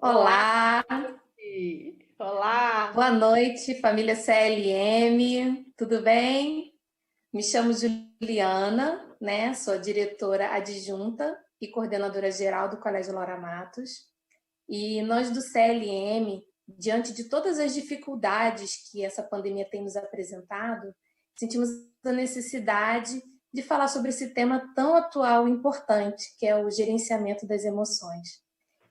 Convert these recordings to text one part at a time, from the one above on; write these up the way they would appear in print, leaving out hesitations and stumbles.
Olá, Olá, olá. boa noite, família CLM, tudo bem? Me chamo Juliana, né? Sou a diretora adjunta e coordenadora geral do Colégio Laura Matos. E nós do CLM, diante de todas as dificuldades que essa pandemia tem nos apresentado, sentimos a necessidade de falar sobre esse tema tão atual e importante, que é o gerenciamento das emoções.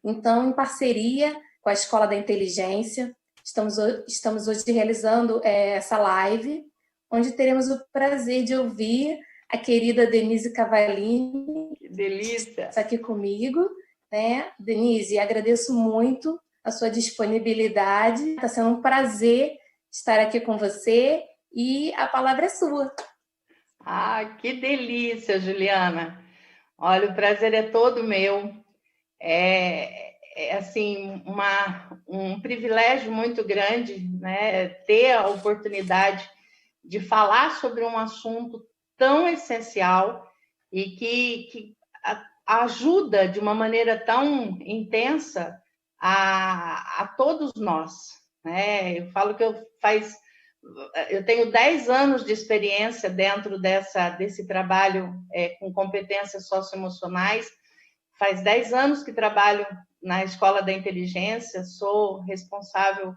Então, em parceria com a Escola da Inteligência, estamos hoje realizando essa live, onde teremos o prazer de ouvir a querida Denise Cavallini, Que delícia. está aqui comigo, né? Denise, agradeço muito a sua disponibilidade, está sendo um prazer estar aqui com você e a palavra é sua. Que delícia, Juliana. Olha, o prazer é todo meu. É assim, um privilégio muito grande, né? Ter a oportunidade de falar sobre um assunto tão essencial e que ajuda de uma maneira tão intensa a todos nós, né? Eu falo que eu tenho 10 anos de experiência dentro desse trabalho com competências socioemocionais. Faz 10 anos que trabalho na Escola da Inteligência, sou responsável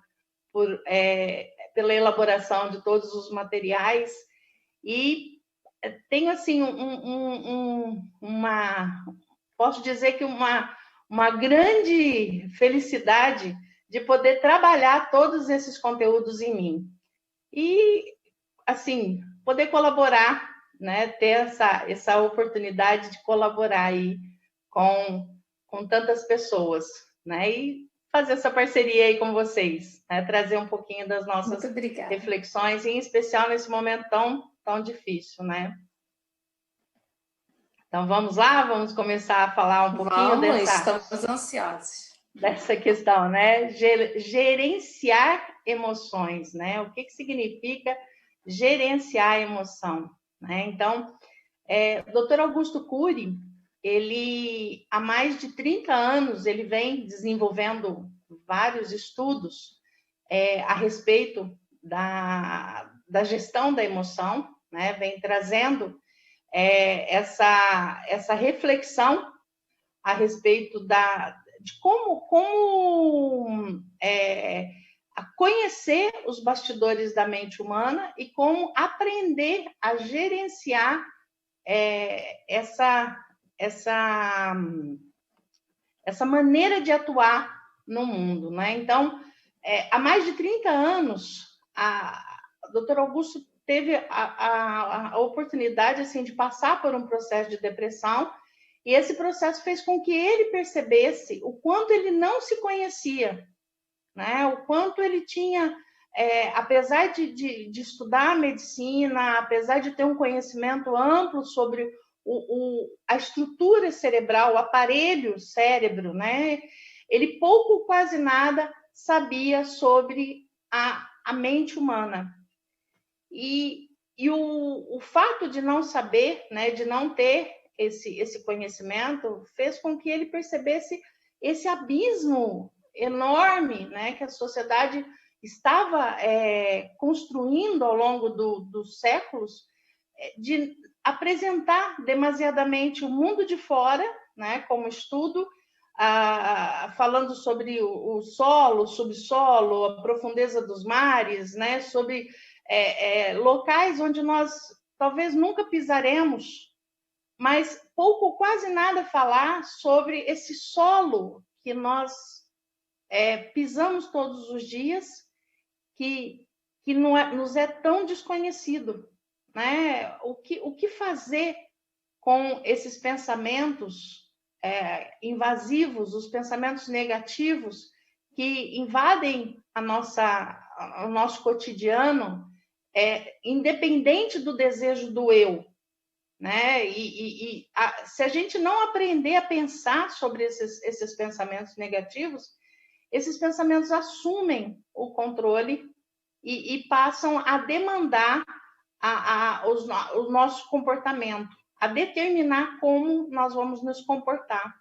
pela elaboração de todos os materiais e tenho assim posso dizer que uma grande felicidade de poder trabalhar todos esses conteúdos em mim e assim poder colaborar, né, ter essa oportunidade de colaborar aí com tantas pessoas, né, e fazer essa parceria aí com vocês, né, trazer um pouquinho das Muito nossas obrigada. reflexões, em especial nesse momento tão difícil, né? Então vamos lá, vamos começar a falar um pouquinho Vamos, estamos ansiosos. dessa questão, né? Gerenciar emoções, né? O que significa gerenciar a emoção, né? Então, o Dr. Augusto Cury, ele há mais de 30 anos ele vem desenvolvendo vários estudos a respeito da gestão da emoção, né? Vem trazendo essa reflexão a respeito de como a conhecer os bastidores da mente humana e como aprender a gerenciar essa maneira de atuar no mundo, né? Então, há mais de 30 anos, a doutora Augusto teve a oportunidade assim, de passar por um processo de depressão, e esse processo fez com que ele percebesse o quanto ele não se conhecia, né? O quanto ele tinha, apesar de estudar medicina, apesar de ter um conhecimento amplo sobre a estrutura cerebral, o aparelho cérebro, né? Ele pouco, quase nada, sabia sobre a mente humana. E o fato de não saber, né, de não ter esse conhecimento, fez com que ele percebesse esse abismo enorme, né, que a sociedade estava construindo ao longo dos séculos, de apresentar demasiadamente o mundo de fora, né, como estudo, falando sobre o solo, o subsolo, a profundeza dos mares, né, sobre locais onde nós talvez nunca pisaremos, mas pouco ou quase nada falar sobre esse solo que nós pisamos todos os dias, que nos é tão desconhecido, né? O que fazer com esses pensamentos invasivos, os pensamentos negativos que invadem o nosso cotidiano, independente do desejo do eu, né? Se a gente não aprender a pensar sobre esses pensamentos negativos, esses pensamentos assumem o controle e passam a demandar o nosso comportamento, a determinar como nós vamos nos comportar.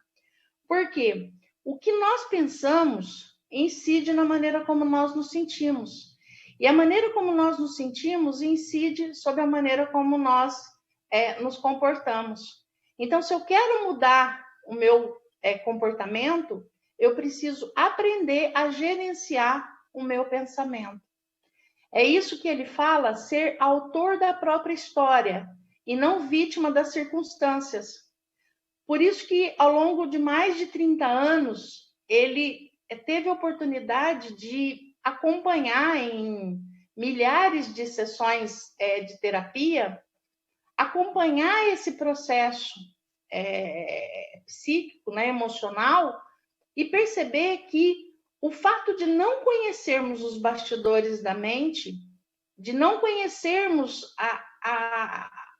Por quê? o que nós pensamos incide na maneira como nós nos sentimos. E a maneira como nós nos sentimos incide sobre a maneira como nós nos comportamos. Então, se eu quero mudar o meu comportamento, eu preciso aprender a gerenciar o meu pensamento. É isso que ele fala, ser autor da própria história e não vítima das circunstâncias. Por isso que, ao longo de mais de 30 anos, ele teve a oportunidade de acompanhar em milhares de sessões de terapia, acompanhar esse processo psíquico, né, emocional, e perceber que o fato de não conhecermos os bastidores da mente, de não conhecermos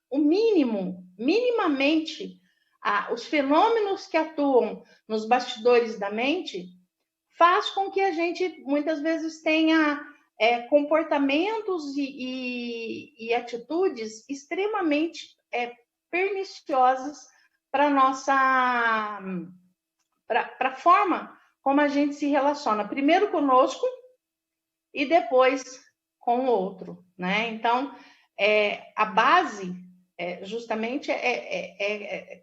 o minimamente, os fenômenos que atuam nos bastidores da mente, faz com que a gente, muitas vezes, tenha comportamentos e atitudes extremamente perniciosas para a forma como a gente se relaciona, primeiro conosco e depois com o outro, né? Então, a base justamente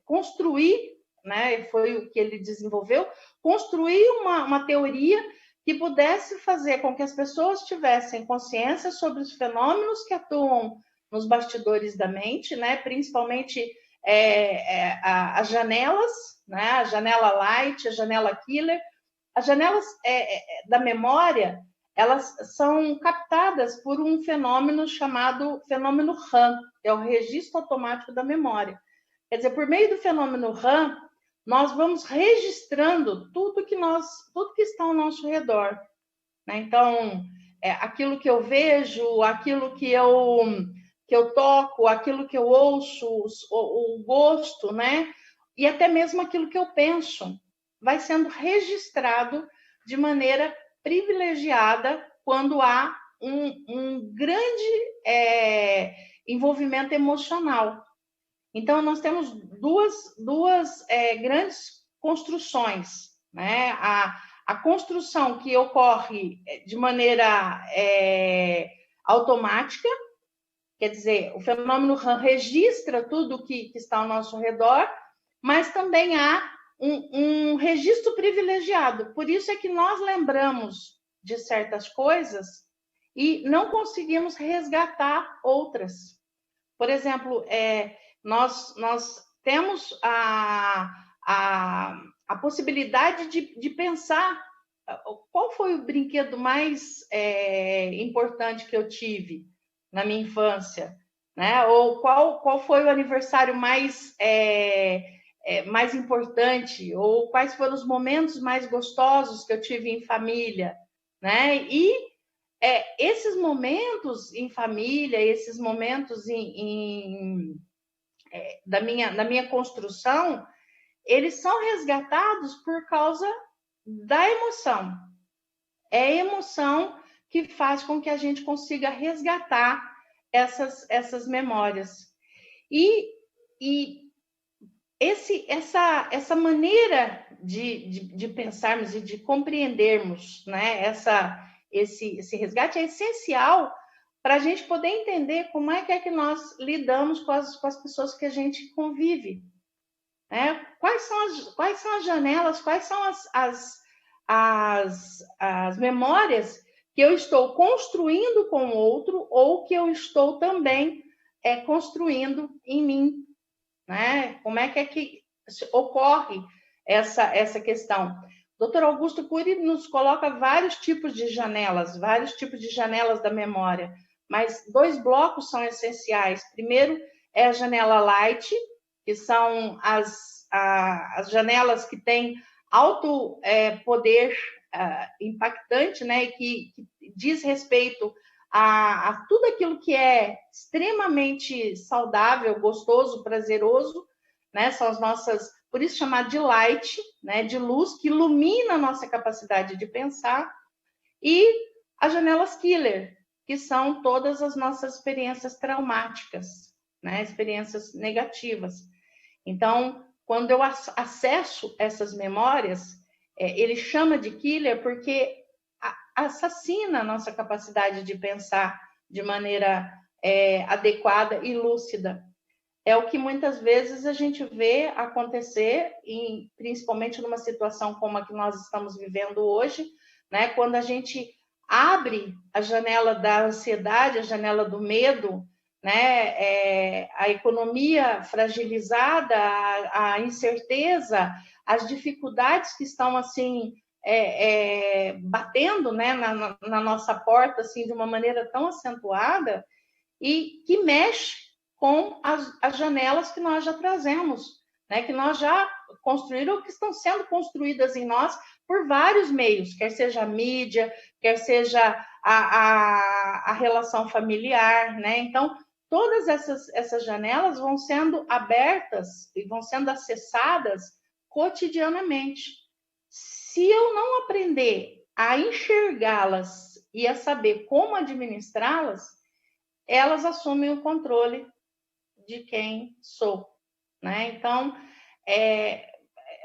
construir, né? Foi o que ele desenvolveu, construir uma teoria que pudesse fazer com que as pessoas tivessem consciência sobre os fenômenos que atuam nos bastidores da mente, né? Principalmente as janelas, né? A janela light, a janela killer. As janelas da memória, elas são captadas por um fenômeno chamado fenômeno RAM, que é o registro automático da memória. Quer dizer, por meio do fenômeno RAM, nós vamos registrando tudo que está ao nosso redor, né? Então, aquilo que eu vejo, aquilo que eu toco, aquilo que eu ouço, o gosto, né? E até mesmo aquilo que eu penso, vai sendo registrado de maneira privilegiada quando há um grande envolvimento emocional. Então, nós temos duas grandes construções, né? A construção que ocorre de maneira automática, quer dizer, o fenômeno RAM registra tudo que está ao nosso redor, mas também há um registro privilegiado. Por isso é que nós lembramos de certas coisas e não conseguimos resgatar outras. Por exemplo, nós temos a possibilidade de pensar qual foi o brinquedo mais importante que eu tive na minha infância, né? Ou qual foi o aniversário mais importante, ou quais foram os momentos mais gostosos que eu tive em família, né? E esses momentos em família, esses momentos da minha construção, eles são resgatados por causa da emoção. É a emoção que faz com que a gente consiga resgatar essas memórias. E essa maneira de pensarmos e de compreendermos, né, esse resgate é essencial para a gente poder entender como é que nós lidamos com as pessoas que a gente convive, né? Quais são as janelas, quais são as memórias que eu estou construindo com o outro ou que eu estou também construindo em mim, né? Como é que ocorre essa questão? Dr. Augusto Cury nos coloca vários tipos de janelas da memória, mas 2 blocos são essenciais. Primeiro é a janela light, que são as janelas que têm alto poder impactante, né, e que diz respeito a tudo aquilo que é extremamente saudável, gostoso, prazeroso, né? São as nossas, por isso chamar de light, né? De luz, que ilumina a nossa capacidade de pensar, e as janelas killer, que são todas as nossas experiências traumáticas, né? Experiências negativas. Então, quando eu acesso essas memórias, ele chama de killer porque assassina a nossa capacidade de pensar de maneira adequada e lúcida. É o que muitas vezes a gente vê acontecer, principalmente numa situação como a que nós estamos vivendo hoje, né? Quando a gente abre a janela da ansiedade, a janela do medo, né? A economia fragilizada, a incerteza, as dificuldades que estão assim batendo, né? na nossa porta assim de uma maneira tão acentuada e que mexe com as janelas que nós já trazemos, né? Que nós já construímos ou que estão sendo construídas em nós por vários meios, quer seja a mídia, quer seja a relação familiar, né? Então, todas essas janelas vão sendo abertas e vão sendo acessadas cotidianamente. Se eu não aprender a enxergá-las e a saber como administrá-las, elas assumem o controle de quem sou, né? Então,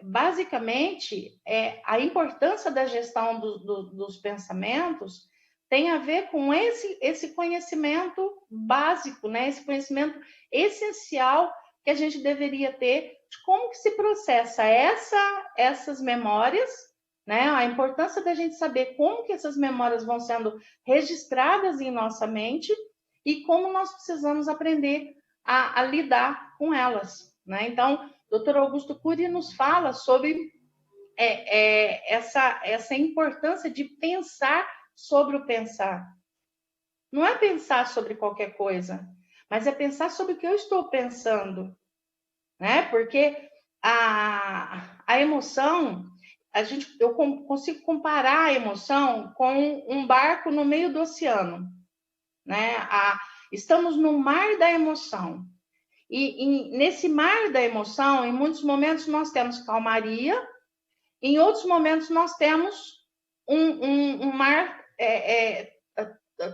basicamente, a importância da gestão dos pensamentos tem a ver com esse conhecimento básico, né? Esse conhecimento essencial que a gente deveria ter de como que se processa essas memórias, né? A importância da gente saber como que essas memórias vão sendo registradas em nossa mente e como nós precisamos aprender a lidar com elas, né? Então, o Dr. Augusto Cury nos fala sobre essa importância de pensar sobre o pensar. Não é pensar sobre qualquer coisa, mas é pensar sobre o que eu estou pensando, né? Porque a emoção, eu consigo comparar a emoção com um barco no meio do oceano, né? Estamos no mar da emoção. E nesse mar da emoção, em muitos momentos nós temos calmaria, em outros momentos nós temos um mar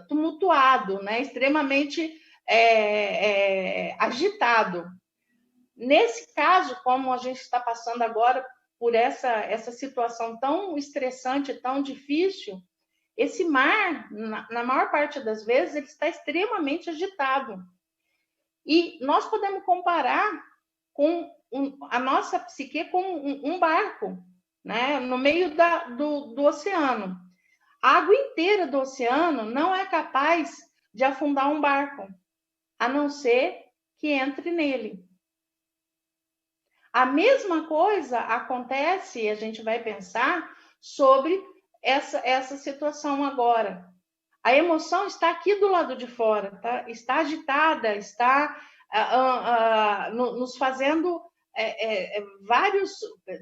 tumultuado, né? Extremamente agitado. Nesse caso, como a gente está passando agora por essa situação tão estressante, tão difícil, esse mar, na maior parte das vezes, ele está extremamente agitado. E nós podemos comparar com a nossa psique com um barco, né? No meio do oceano. A água inteira do oceano não é capaz de afundar um barco, a não ser que entre nele. A mesma coisa acontece, a gente vai pensar sobre essa situação agora. A emoção está aqui do lado de fora, tá? Está agitada, está nos fazendo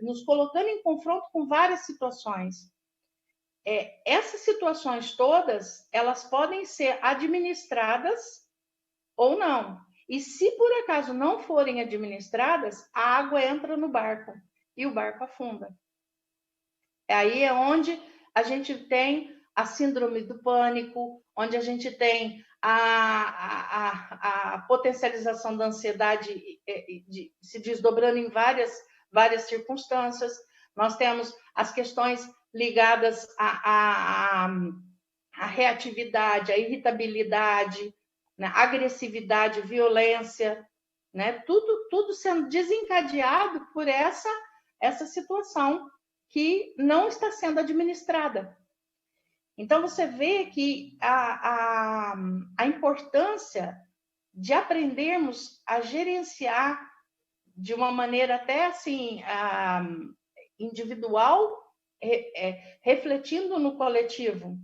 nos colocando em confronto com várias situações. Essas situações todas, elas podem ser administradas ou não. E se por acaso não forem administradas, a água entra no barco e o barco afunda. Aí é onde a gente tem a síndrome do pânico, onde a gente tem a potencialização da ansiedade se desdobrando em várias circunstâncias. Nós temos as questões ligadas à reatividade, à irritabilidade, né? Agressividade, violência, né? Tudo sendo desencadeado por essa situação que não está sendo administrada. Então, você vê que a importância de aprendermos a gerenciar de uma maneira até assim individual, refletindo no coletivo,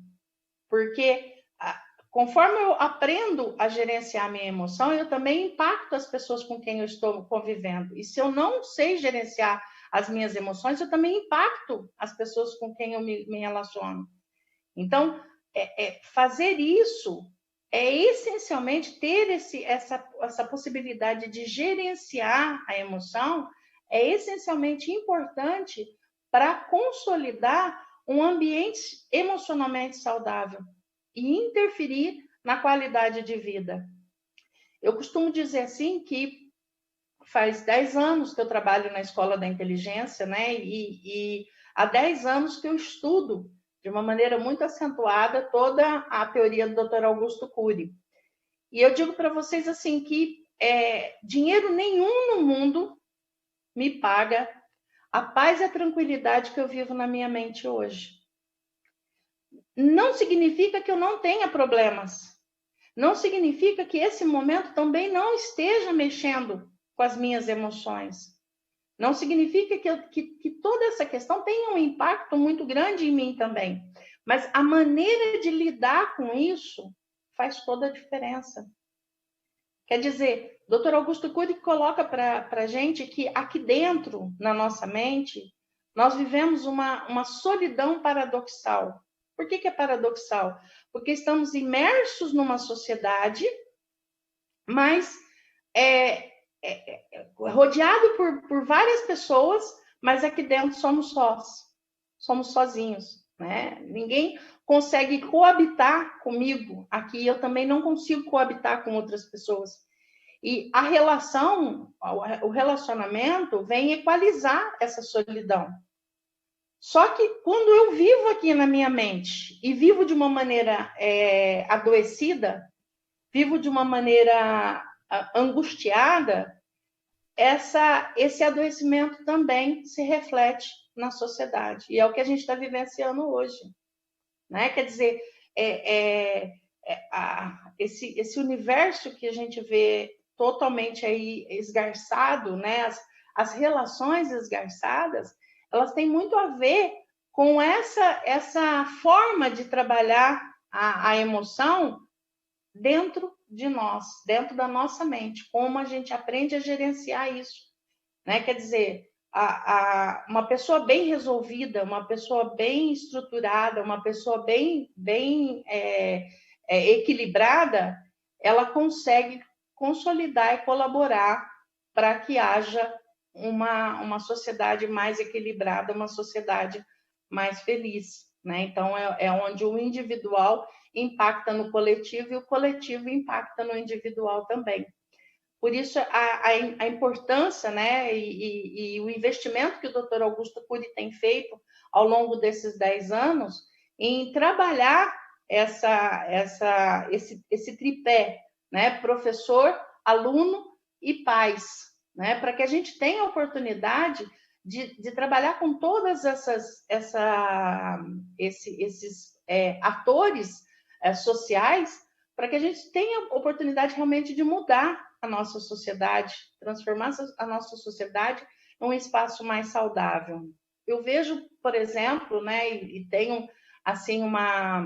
porque conforme eu aprendo a gerenciar a minha emoção, eu também impacto as pessoas com quem eu estou convivendo. E se eu não sei gerenciar as minhas emoções, eu também impacto as pessoas com quem eu me relaciono. Então, fazer isso é essencialmente ter essa possibilidade de gerenciar a emoção, é essencialmente importante para consolidar um ambiente emocionalmente saudável e interferir na qualidade de vida. Eu costumo dizer assim que faz 10 anos que eu trabalho na Escola da Inteligência, né? E há 10 anos que eu estudo de uma maneira muito acentuada toda a teoria do Dr. Augusto Cury. E eu digo para vocês assim que dinheiro nenhum no mundo me paga a paz e a tranquilidade que eu vivo na minha mente hoje. Não significa que eu não tenha problemas. Não significa que esse momento também não esteja mexendo com as minhas emoções. Não significa que toda essa questão tenha um impacto muito grande em mim também. Mas a maneira de lidar com isso faz toda a diferença. Quer dizer, Dr. Augusto Cury coloca para a gente que aqui dentro, na nossa mente, nós vivemos uma solidão paradoxal. Por que é paradoxal? Porque estamos imersos numa sociedade, mas rodeado por várias pessoas, mas aqui dentro somos sós, somos sozinhos, né? Ninguém consegue coabitar comigo aqui, eu também não consigo coabitar com outras pessoas. E a relação, o relacionamento vem equalizar essa solidão. Só que quando eu vivo aqui na minha mente e vivo de uma maneira adoecida, vivo de uma maneira angustiada, esse adoecimento também se reflete na sociedade. E é o que a gente está vivenciando hoje. Né? Quer dizer, esse universo que a gente vê totalmente aí esgarçado, né? As relações esgarçadas, elas têm muito a ver com essa forma de trabalhar a emoção dentro de nós, dentro da nossa mente, como a gente aprende a gerenciar isso, né? Quer dizer, uma pessoa bem resolvida, uma pessoa bem estruturada, uma pessoa bem equilibrada, ela consegue consolidar e colaborar para que haja uma sociedade mais equilibrada, uma sociedade mais feliz, né? Então, é onde o individual impacta no coletivo e o coletivo impacta no individual também. Por isso, a importância, né, e o investimento que o Dr. Augusto Cury tem feito ao longo desses 10 anos em trabalhar esse tripé, né, professor, aluno e pais, né, para que a gente tenha a oportunidade de trabalhar com todas esses atores sociais, para que a gente tenha a oportunidade realmente de mudar a nossa sociedade, transformar a nossa sociedade em um espaço mais saudável. Eu vejo, por exemplo, né, e tenho assim uma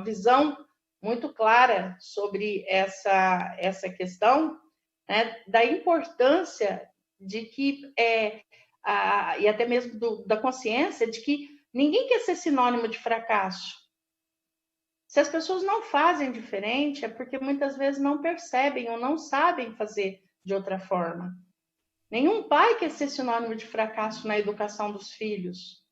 visão muito clara sobre essa questão, né, da importância de que e até mesmo da consciência de que ninguém quer ser sinônimo de fracasso. Se as pessoas não fazem diferente, é porque muitas vezes não percebem ou não sabem fazer de outra forma. Nenhum pai quer ser sinônimo de fracasso na educação dos filhos.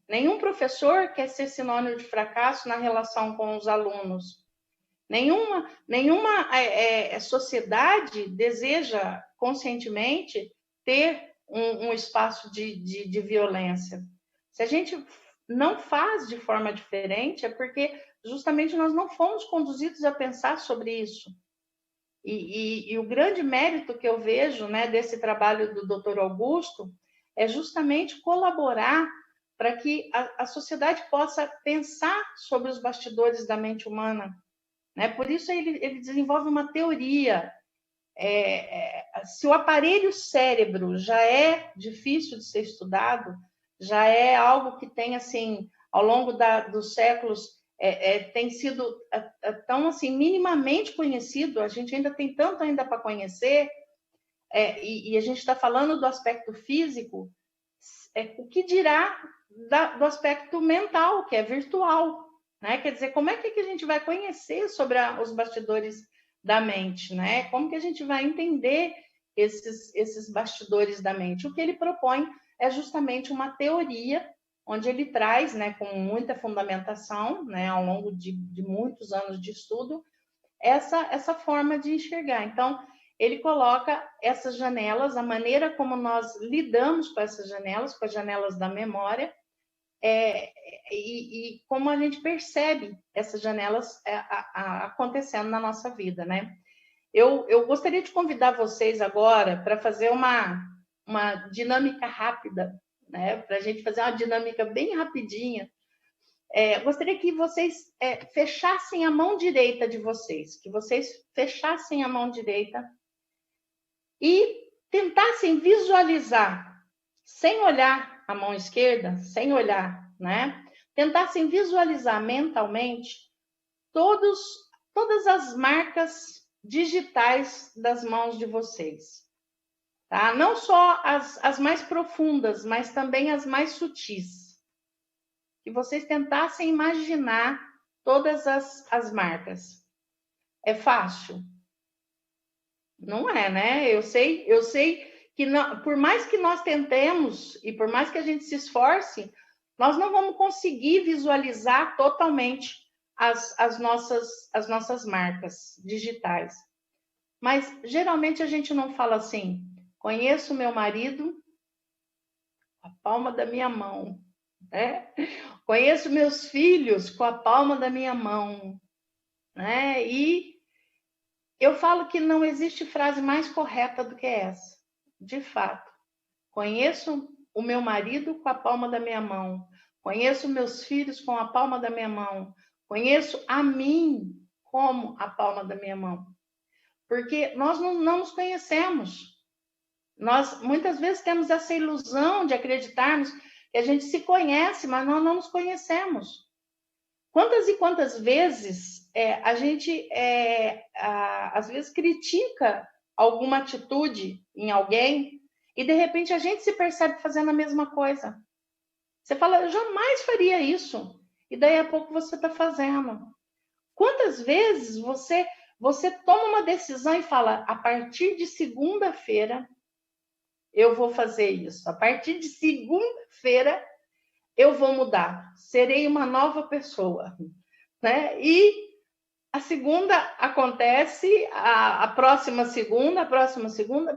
Nenhum professor quer ser sinônimo de fracasso na relação com os alunos. Nenhuma sociedade deseja conscientemente ter um espaço de violência. Se a gente não faz de forma diferente, é porque justamente nós não fomos conduzidos a pensar sobre isso. E o grande mérito que eu vejo, né, desse trabalho do Dr. Augusto é justamente colaborar para que a sociedade possa pensar sobre os bastidores da mente humana. Né? Por isso ele desenvolve uma teoria. Se o aparelho cérebro já é difícil de ser estudado, já é algo que tem, assim, ao longo dos séculos, tem sido tão, assim, minimamente conhecido, a gente ainda tem tanto ainda para conhecer, e a gente está falando do aspecto físico, o que dirá do aspecto mental, que é virtual, né? Quer dizer, como é que a gente vai conhecer sobre os bastidores da mente, né? Como que a gente vai entender esses bastidores da mente? O que ele propõe é justamente uma teoria onde ele traz, né, com muita fundamentação, né, ao longo de muitos anos de estudo, essa forma de enxergar. Então, ele coloca essas janelas, a maneira como nós lidamos com essas janelas, com as janelas da memória, e como a gente percebe essas janelas acontecendo na nossa vida, né? Eu gostaria de convidar vocês agora para fazer uma dinâmica rápida, né? Para a gente fazer uma dinâmica bem rapidinha. Gostaria que vocês fechassem a mão direita de vocês, que vocês fechassem a mão direita e tentassem visualizar, sem olhar a mão esquerda, sem olhar, né? Tentassem visualizar mentalmente todas as marcas digitais das mãos de vocês, tá? Não só as mais profundas, mas também as mais sutis. Que vocês tentassem imaginar todas as marcas. É fácil? Não é, né? Eu sei que não, por mais que nós tentemos e por mais que a gente se esforce, nós não vamos conseguir visualizar totalmente as nossas marcas digitais. Mas geralmente a gente não fala assim: conheço meu marido com a palma da minha mão, né? Conheço meus filhos com a palma da minha mão, né? E eu falo que não existe frase mais correta do que essa. De fato, conheço o meu marido com a palma da minha mão, conheço meus filhos com a palma da minha mão, conheço a mim como a palma da minha mão. Porque nós não nos conhecemos. Nós muitas vezes temos essa ilusão de acreditarmos que a gente se conhece, mas nós não nos conhecemos. Quantas e quantas vezes a gente, às vezes, critica alguma atitude em alguém e, de repente, a gente se percebe fazendo a mesma coisa. Você fala, eu jamais faria isso. E, daí a pouco, você está fazendo. Quantas vezes você toma uma decisão e fala, a partir de segunda-feira, eu vou fazer isso. A partir de segunda-feira, eu vou mudar. Serei uma nova pessoa, né? E a segunda acontece, a próxima segunda,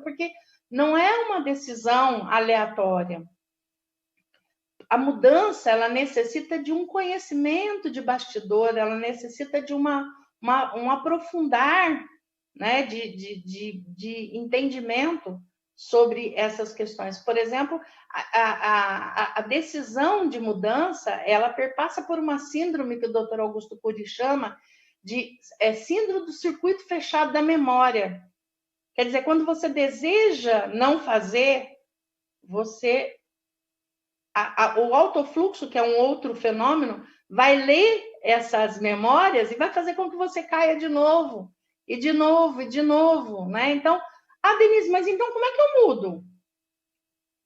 porque não é uma decisão aleatória. A mudança, ela necessita de um conhecimento de bastidor, ela necessita de um aprofundar, né? de entendimento sobre essas questões. Por exemplo, a decisão de mudança, ela perpassa por uma síndrome que o Dr. Augusto Cury chama de síndrome do circuito fechado da memória. Quer dizer, quando você deseja não fazer, o autofluxo, que é um outro fenômeno, vai ler essas memórias e vai fazer com que você caia de novo, e de novo, e de novo, né? Então, Denise, mas então como é que eu mudo?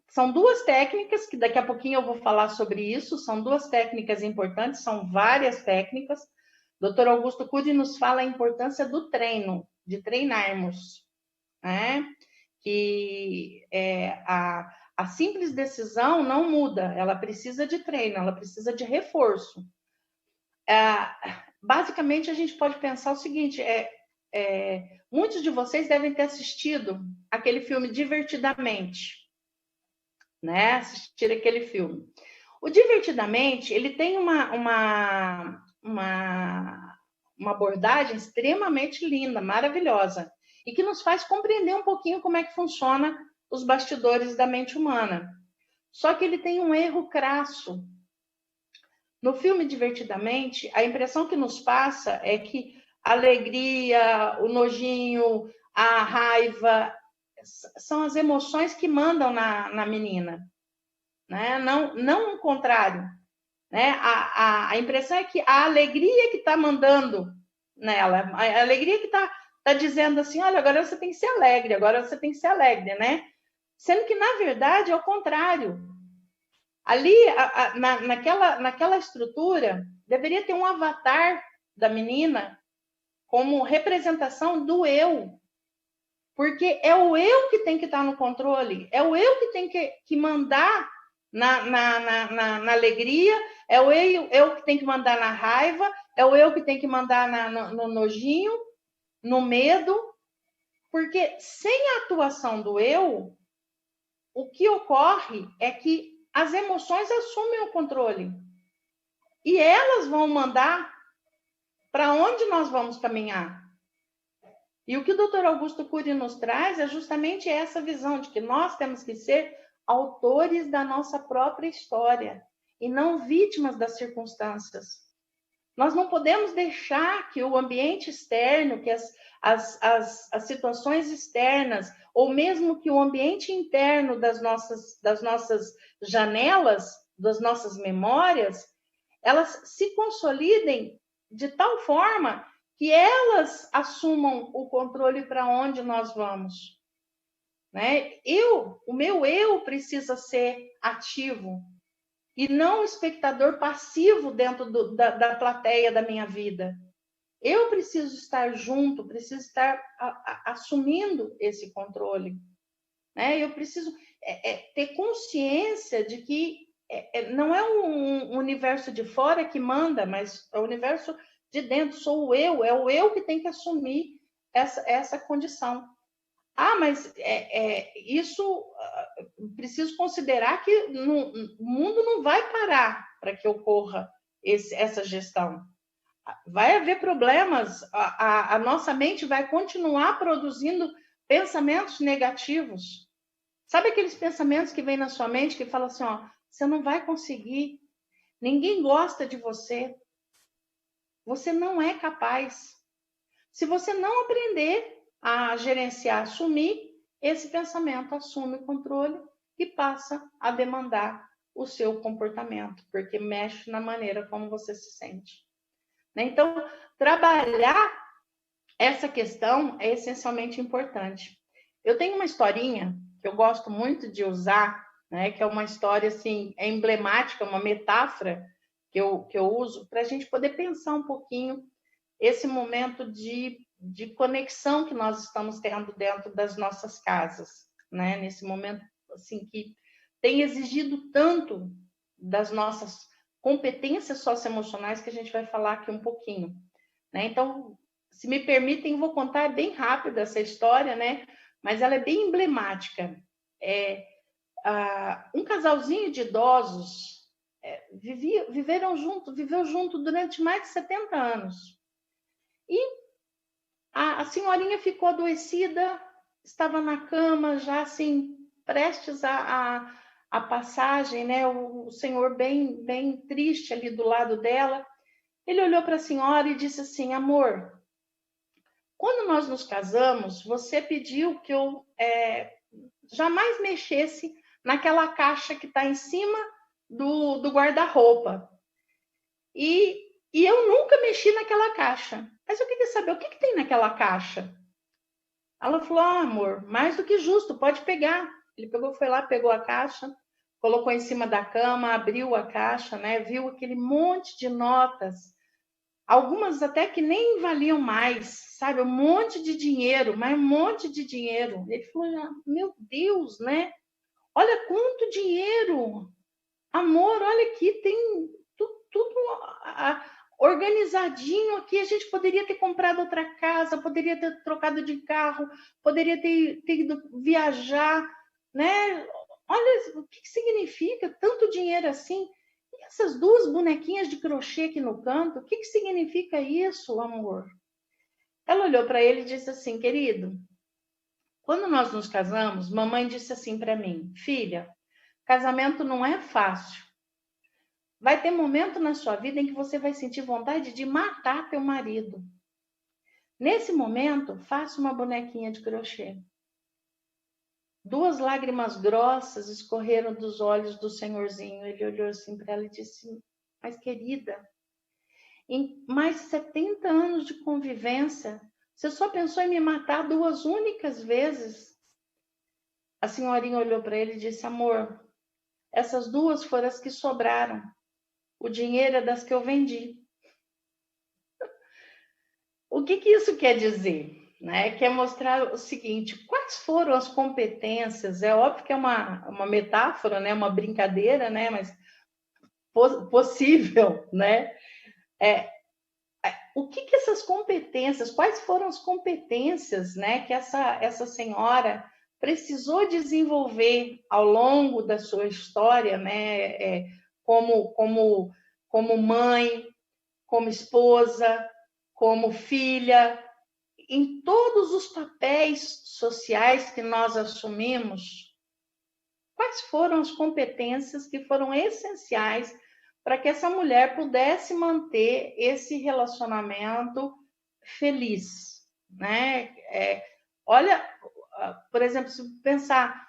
São duas técnicas, que daqui a pouquinho eu vou falar sobre isso, são duas técnicas importantes, são várias técnicas. Dr. Augusto Cury nos fala a importância do treino, de treinarmos, né? Que a simples decisão não muda, ela precisa de treino, ela precisa de reforço. Basicamente, a gente pode pensar o seguinte, muitos de vocês devem ter assistido aquele filme Divertidamente, né? Assistir aquele filme. O Divertidamente, ele tem uma abordagem extremamente linda, maravilhosa, e que nos faz compreender um pouquinho como é que funciona os bastidores da mente humana. Só que ele tem um erro crasso. No filme Divertidamente, a impressão que nos passa é que a alegria, o nojinho, a raiva, são as emoções que mandam na menina, né? Não o contrário, né? A impressão é que a alegria que está mandando nela, a alegria que está dizendo assim, olha, agora você tem que ser alegre, né? Sendo que, na verdade, é o contrário. Ali, naquela estrutura, deveria ter um avatar da menina como representação do eu. Porque é o eu que tem que estar no controle, é o eu que tem que mandar na alegria, é o eu que tem que mandar na raiva, é o eu que tem que mandar no nojinho, no medo. Porque sem a atuação do eu, o que ocorre é que as emoções assumem o controle. E elas vão mandar para onde nós vamos caminhar. E o que o Dr. Augusto Cury nos traz é justamente essa visão de que nós temos que ser autores da nossa própria história e não vítimas das circunstâncias. Nós não podemos deixar que o ambiente externo, que as situações externas, ou mesmo que o ambiente interno das nossas janelas, das nossas memórias, elas se consolidem de tal forma que elas assumam o controle para onde nós vamos. Né? O meu eu precisa ser ativo e não espectador passivo dentro da plateia da minha vida. Eu preciso estar junto, preciso estar assumindo esse controle. Né? Eu preciso ter consciência de que não é um universo de fora que manda, mas é o universo de dentro, sou o eu, é o eu que tem que assumir essa condição. Mas isso preciso considerar que o mundo não vai parar para que ocorra essa gestão. Vai haver problemas, a nossa mente vai continuar produzindo pensamentos negativos. Sabe aqueles pensamentos que vêm na sua mente que falam assim, você não vai conseguir, ninguém gosta de você, você não é capaz. Se você não aprender a gerenciar, assumir, esse pensamento assume o controle e passa a demandar o seu comportamento, porque mexe na maneira como você se sente. Então, trabalhar essa questão é essencialmente importante. Eu tenho uma historinha que eu gosto muito de usar, né, que é uma história assim, emblemática, uma metáfora que eu uso para a gente poder pensar um pouquinho esse momento de conexão que nós estamos tendo dentro das nossas casas, né? Nesse momento assim que tem exigido tanto das nossas competências socioemocionais que a gente vai falar aqui um pouquinho, né? Então, se me permitem, vou contar bem rápido essa história, né? Mas ela é bem emblemática. Um casalzinho de idosos viveu junto durante mais de 70 anos. E a senhorinha ficou adoecida, estava na cama, já assim, prestes a passagem, né? O senhor bem triste ali do lado dela. Ele olhou para a senhora e disse assim, amor, quando nós nos casamos, você pediu que eu jamais mexesse naquela caixa que está em cima do guarda-roupa. E eu nunca mexi naquela caixa. Mas eu queria saber o que tem naquela caixa. Ela falou, amor, mais do que justo, pode pegar. Ele foi lá, pegou a caixa, colocou em cima da cama, abriu a caixa, né? Viu aquele monte de notas, algumas até que nem valiam mais, sabe? Um monte de dinheiro, mas um monte de dinheiro. Ele falou, meu Deus, né? Olha quanto dinheiro! Amor, olha aqui, tem tudo organizadinho aqui. A gente poderia ter comprado outra casa, poderia ter trocado de carro, poderia ter ido viajar, né? Olha, o que significa tanto dinheiro assim? E essas duas bonequinhas de crochê aqui no canto, o que significa isso, amor? Ela olhou para ele e disse assim, querido, quando nós nos casamos, mamãe disse assim para mim, filha, casamento não é fácil. Vai ter momento na sua vida em que você vai sentir vontade de matar teu marido. Nesse momento, faça uma bonequinha de crochê. 2 lágrimas grossas escorreram dos olhos do senhorzinho. Ele olhou assim para ela e disse, mas querida, em mais de 70 anos de convivência, você só pensou em me matar 2 únicas vezes? A senhorinha olhou para ele e disse, amor, essas 2 foram as que sobraram. O dinheiro é das que eu vendi. O que isso quer dizer? Né? Quer mostrar o seguinte, quais foram as competências? É óbvio que é uma metáfora, né? Uma brincadeira, né? Mas possível, né? o que essas competências, quais foram as competências, né, que essa senhora precisou desenvolver ao longo da sua história, né, como mãe, como esposa, como filha, em todos os papéis sociais que nós assumimos. Quais foram as competências que foram essenciais para que essa mulher pudesse manter esse relacionamento feliz, né? Olha, por exemplo, se pensar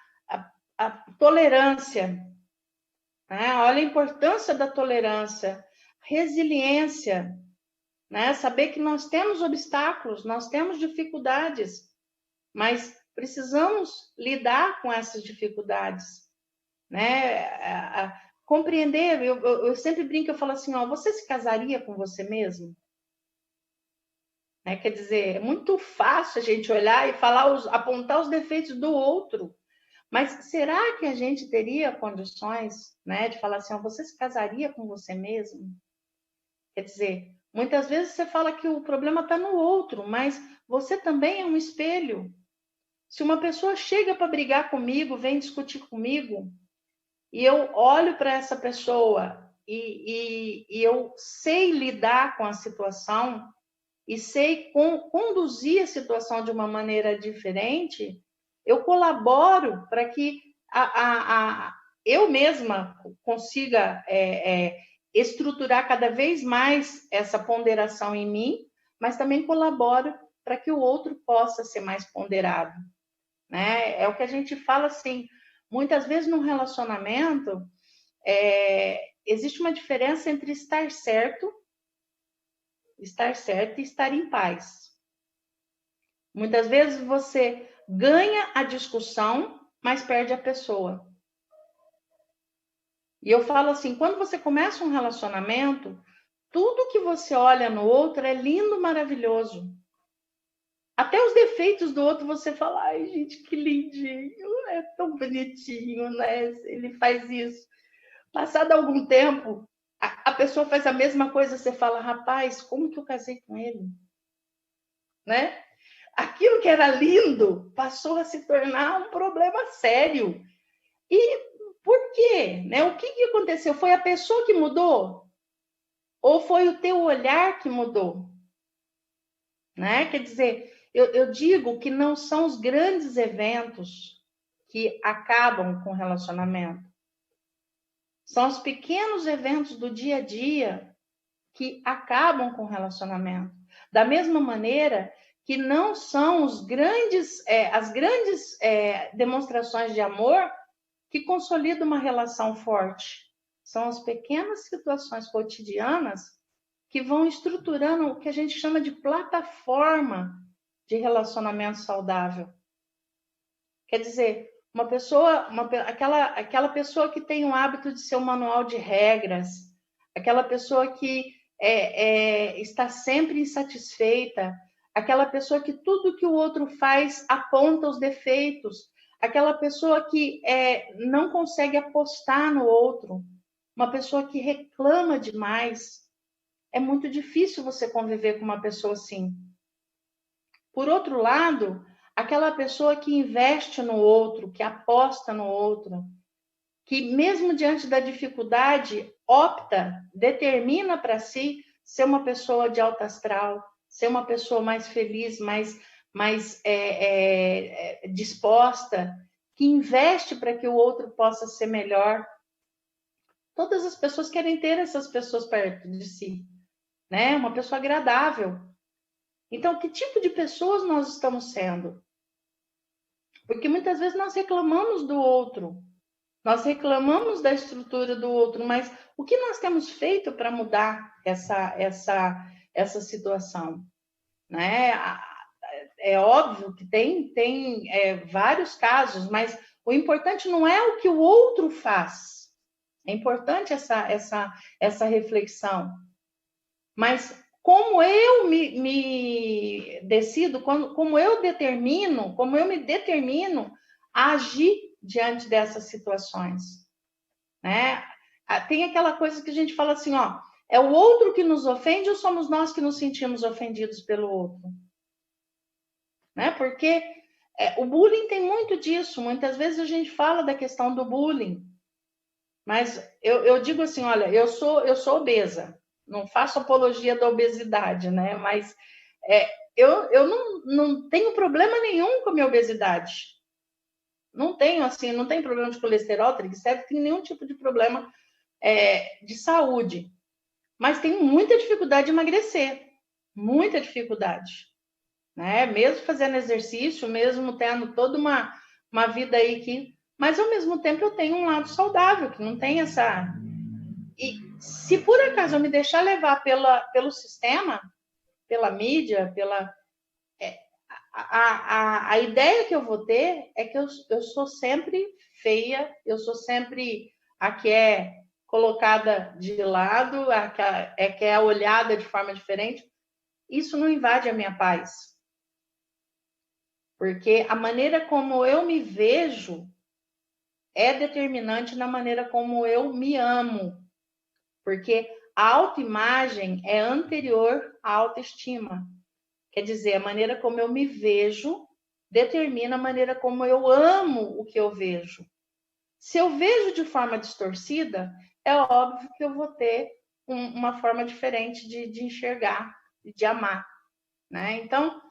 a tolerância, né? Olha a importância da tolerância, resiliência, né? Saber que nós temos obstáculos, nós temos dificuldades, mas precisamos lidar com essas dificuldades, né? Compreender, eu sempre brinco, eu falo assim, ó, você se casaria com você mesmo? Né? Quer dizer, é muito fácil a gente olhar e apontar os defeitos do outro, mas será que a gente teria condições, né, de falar assim, ó, você se casaria com você mesmo? Quer dizer, muitas vezes você fala que o problema está no outro, mas você também é um espelho. Se uma pessoa chega para brigar comigo, vem discutir comigo, e eu olho para essa pessoa e eu sei lidar com a situação e sei conduzir a situação de uma maneira diferente, eu colaboro para que eu mesma consiga estruturar cada vez mais essa ponderação em mim, mas também colaboro para que o outro possa ser mais ponderado, né? É o que a gente fala assim, muitas vezes num relacionamento existe uma diferença entre estar certo e estar em paz. Muitas vezes você ganha a discussão, mas perde a pessoa. E eu falo assim, quando você começa um relacionamento, tudo que você olha no outro é lindo, maravilhoso. Até os defeitos do outro você fala, ai, gente, que lindinho, é tão bonitinho, né? Ele faz isso. Passado algum tempo, a pessoa faz a mesma coisa, você fala, rapaz, como que eu casei com ele? Né? Aquilo que era lindo passou a se tornar um problema sério. E por quê? Né? O que aconteceu? Foi a pessoa que mudou? Ou foi o teu olhar que mudou? Né? Quer dizer, eu digo que não são os grandes eventos que acabam com o relacionamento. São os pequenos eventos do dia a dia que acabam com o relacionamento. Da mesma maneira que não são as grandes demonstrações de amor que consolidam uma relação forte. São as pequenas situações cotidianas que vão estruturando o que a gente chama de plataforma de relacionamento saudável. Quer dizer, aquela pessoa que tem o hábito de ser um manual de regras, aquela pessoa que está sempre insatisfeita, aquela pessoa que tudo que o outro faz aponta os defeitos, aquela pessoa que não consegue apostar no outro, uma pessoa que reclama demais. É muito difícil você conviver com uma pessoa assim. Por outro lado, aquela pessoa que investe no outro, que aposta no outro, que mesmo diante da dificuldade, determina para si ser uma pessoa de alto astral, ser uma pessoa mais feliz, mais disposta, que investe para que o outro possa ser melhor. Todas as pessoas querem ter essas pessoas perto de si, né? Uma pessoa agradável. Então, que tipo de pessoas nós estamos sendo? Porque muitas vezes nós reclamamos do outro, nós reclamamos da estrutura do outro, mas o que nós temos feito para mudar essa situação? Né? É óbvio que tem vários casos, mas o importante não é o que o outro faz. É importante essa reflexão. Mas como eu me decido, como eu me determino a agir diante dessas situações, né? Tem aquela coisa que a gente fala assim, ó, É o outro que nos ofende ou somos nós que nos sentimos ofendidos pelo outro? Né? Porque o bullying tem muito disso. Muitas vezes a gente fala da questão do bullying, mas eu digo assim, olha, eu sou obesa, não faço apologia da obesidade, né? Mas eu não tenho problema nenhum com a minha obesidade. Não tenho, assim, não tenho problema de colesterol, triglicéridos, não tenho nenhum tipo de problema de saúde. Mas tenho muita dificuldade de emagrecer, muita dificuldade. Né? Mesmo fazendo exercício, mesmo tendo toda uma vida aí que... Mas, ao mesmo tempo, eu tenho um lado saudável, que não tem essa... E se, por acaso, eu me deixar levar pelo sistema, pela mídia, a ideia que eu vou ter é que eu sou sempre feia, eu sou sempre a que é colocada de lado, a que é olhada de forma diferente. Isso não invade a minha paz. Porque a maneira como eu me vejo é determinante na maneira como eu me amo. Porque a autoimagem é anterior à autoestima. Quer dizer, a maneira como eu me vejo determina a maneira como eu amo o que eu vejo. Se eu vejo de forma distorcida, é óbvio que eu vou ter uma forma diferente de enxergar, de amar. Né? Então,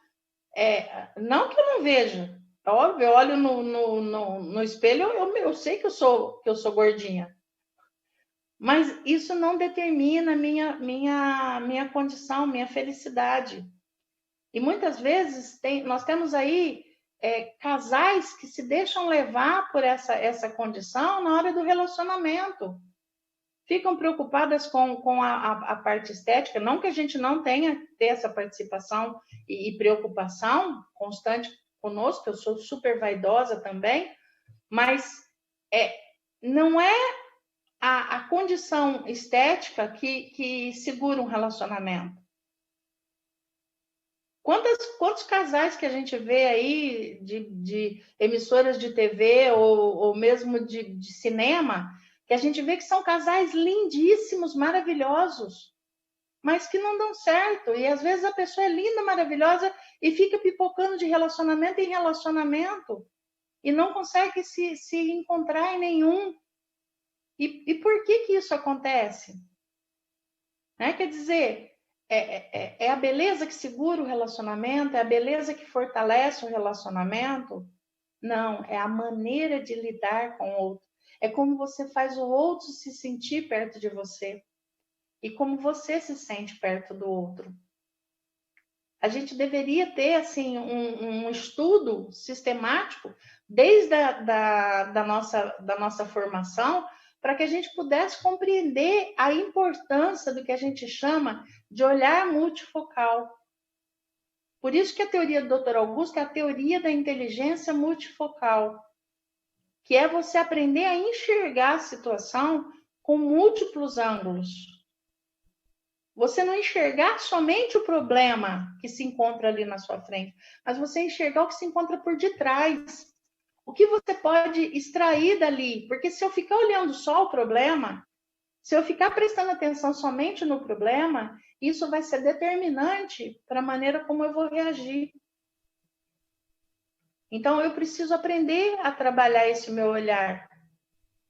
não que eu não veja. É óbvio, eu olho no espelho, eu sei que eu sou gordinha. Mas isso não determina minha condição, minha felicidade. E muitas vezes nós temos aí casais que se deixam levar por essa condição na hora do relacionamento. Ficam preocupadas com a parte estética, não que a gente não tenha que ter essa participação e preocupação constante conosco, eu sou super vaidosa também, mas não é a condição estética que segura um relacionamento. Quantos casais que a gente vê aí de emissoras de TV ou mesmo de cinema, que a gente vê que são casais lindíssimos, maravilhosos, mas que não dão certo. E às vezes a pessoa é linda, maravilhosa e fica pipocando de relacionamento em relacionamento e não consegue se encontrar em nenhum. E por que isso acontece? Né? Quer dizer, é a beleza que segura o relacionamento? É a beleza que fortalece o relacionamento? Não, é a maneira de lidar com o outro. É como você faz o outro se sentir perto de você. E como você se sente perto do outro. A gente deveria ter assim, um estudo sistemático desde da nossa formação para que a gente pudesse compreender a importância do que a gente chama de olhar multifocal. Por isso que a teoria do Dr. Augusto é a teoria da inteligência multifocal, que é você aprender a enxergar a situação com múltiplos ângulos. Você não enxergar somente o problema que se encontra ali na sua frente, mas você enxergar o que se encontra por detrás. O que você pode extrair dali? Porque se eu ficar olhando só o problema, se eu ficar prestando atenção somente no problema, isso vai ser determinante para a maneira como eu vou reagir. Então, eu preciso aprender a trabalhar esse meu olhar,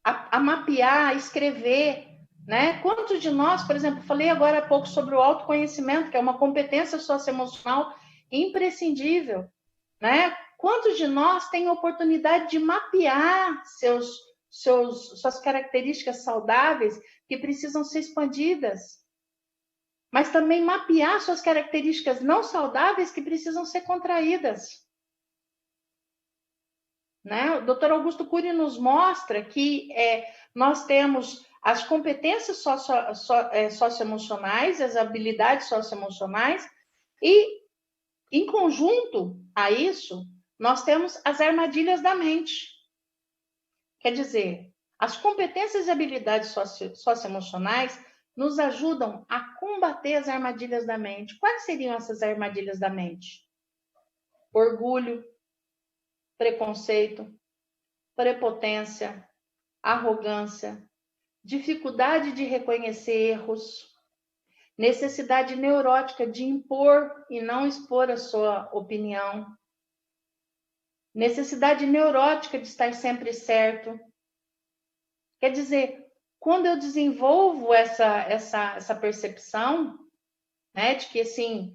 a mapear, a escrever. Né? Quantos de nós, por exemplo, falei agora há pouco sobre o autoconhecimento, que é uma competência socioemocional imprescindível. Né? Quantos de nós têm a oportunidade de mapear suas características saudáveis que precisam ser expandidas, mas também mapear suas características não saudáveis que precisam ser contraídas? Né? O Dr. Augusto Cury nos mostra que nós temos as competências socioemocionais, as habilidades socioemocionais, e, em conjunto a isso, nós temos as armadilhas da mente. Quer dizer, as competências e habilidades socioemocionais nos ajudam a combater as armadilhas da mente. Quais seriam essas armadilhas da mente? Orgulho, preconceito, prepotência, arrogância, dificuldade de reconhecer erros, necessidade neurótica de impor e não expor a sua opinião, necessidade neurótica de estar sempre certo. Quer dizer, quando eu desenvolvo essa percepção, né, de que assim,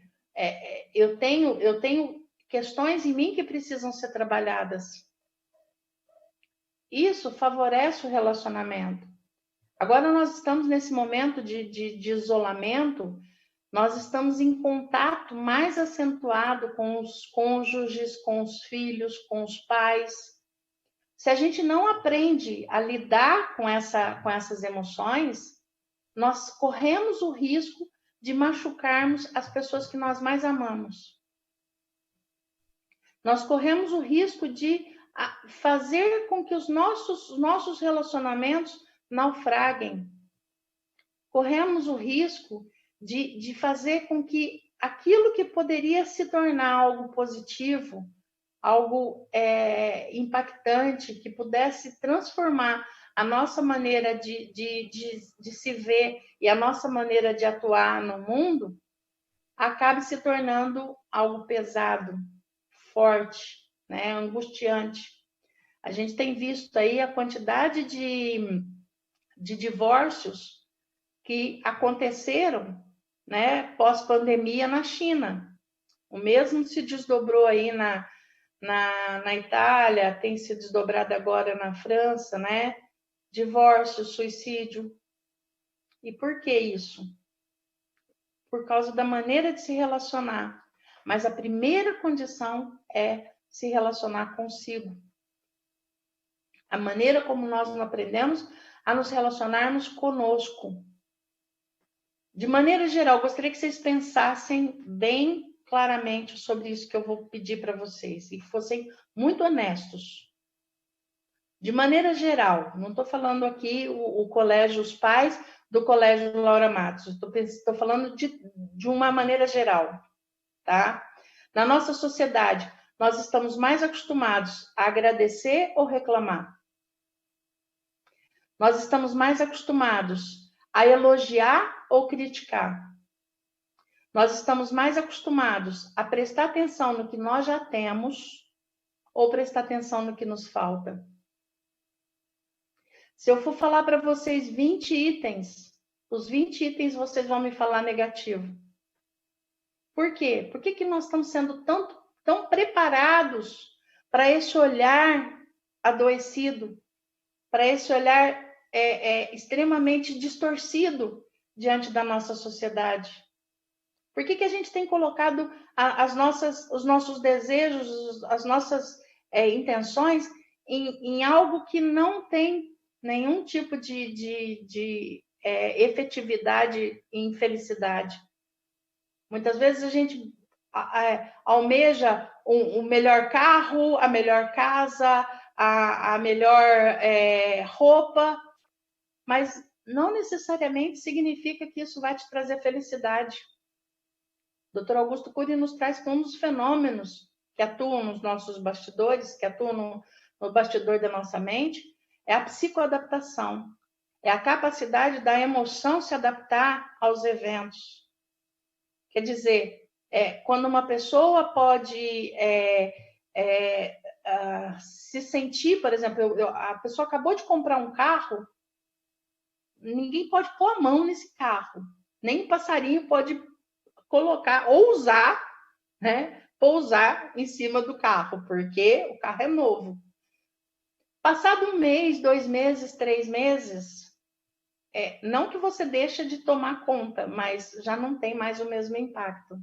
eu tenho questões em mim que precisam ser trabalhadas, isso favorece o relacionamento. Agora nós estamos nesse momento de isolamento, nós estamos em contato mais acentuado com os cônjuges, com os filhos, com os pais. Se a gente não aprende a lidar com essas emoções, nós corremos o risco de machucarmos as pessoas que nós mais amamos. Nós corremos o risco de fazer com que os nossos relacionamentos naufraguem. Corremos o risco de fazer com que aquilo que poderia se tornar algo positivo, algo impactante, que pudesse transformar a nossa maneira de se ver e a nossa maneira de atuar no mundo, acabe se tornando algo pesado, forte, né? Angustiante. A gente tem visto aí a quantidade de divórcios que aconteceram, né, pós-pandemia na China. O mesmo se desdobrou aí na Itália, tem se desdobrado agora na França, né? Divórcio, suicídio. E por que isso? Por causa da maneira de se relacionar. Mas a primeira condição é se relacionar consigo. A maneira como nós aprendemos a nos relacionarmos conosco. De maneira geral, gostaria que vocês pensassem bem claramente sobre isso que eu vou pedir para vocês e que fossem muito honestos. De maneira geral, não estou falando aqui o colégio, os pais do colégio Laura Matos, estou falando de uma maneira geral, tá? Na nossa sociedade, nós estamos mais acostumados a agradecer ou reclamar? Nós estamos mais acostumados a elogiar ou criticar? Nós estamos mais acostumados a prestar atenção no que nós já temos ou prestar atenção no que nos falta? Se eu for falar para vocês 20 itens, os 20 itens vocês vão me falar negativo. Por quê? Por que nós estamos sendo tão preparados para esse olhar adoecido, para esse olhar extremamente distorcido diante da nossa sociedade? Por que a gente tem colocado os nossos desejos, as nossas intenções em algo que não tem nenhum tipo de efetividade e felicidade? Muitas vezes a gente almeja o melhor carro, a melhor casa, a melhor roupa, mas não necessariamente significa que isso vai te trazer felicidade. O Dr. Augusto Cury nos traz que um dos fenômenos que atuam nos nossos bastidores, que atuam no bastidor da nossa mente, é a psicoadaptação. É a capacidade da emoção se adaptar aos eventos. Quer dizer, quando uma pessoa pode se sentir, por exemplo, a pessoa acabou de comprar um carro, ninguém pode pôr a mão nesse carro, nem um passarinho pode colocar, ou usar, né, pousar em cima do carro, porque o carro é novo. Passado 1 mês, 2 meses, 3 meses, não que você deixa de tomar conta, mas já não tem mais o mesmo impacto.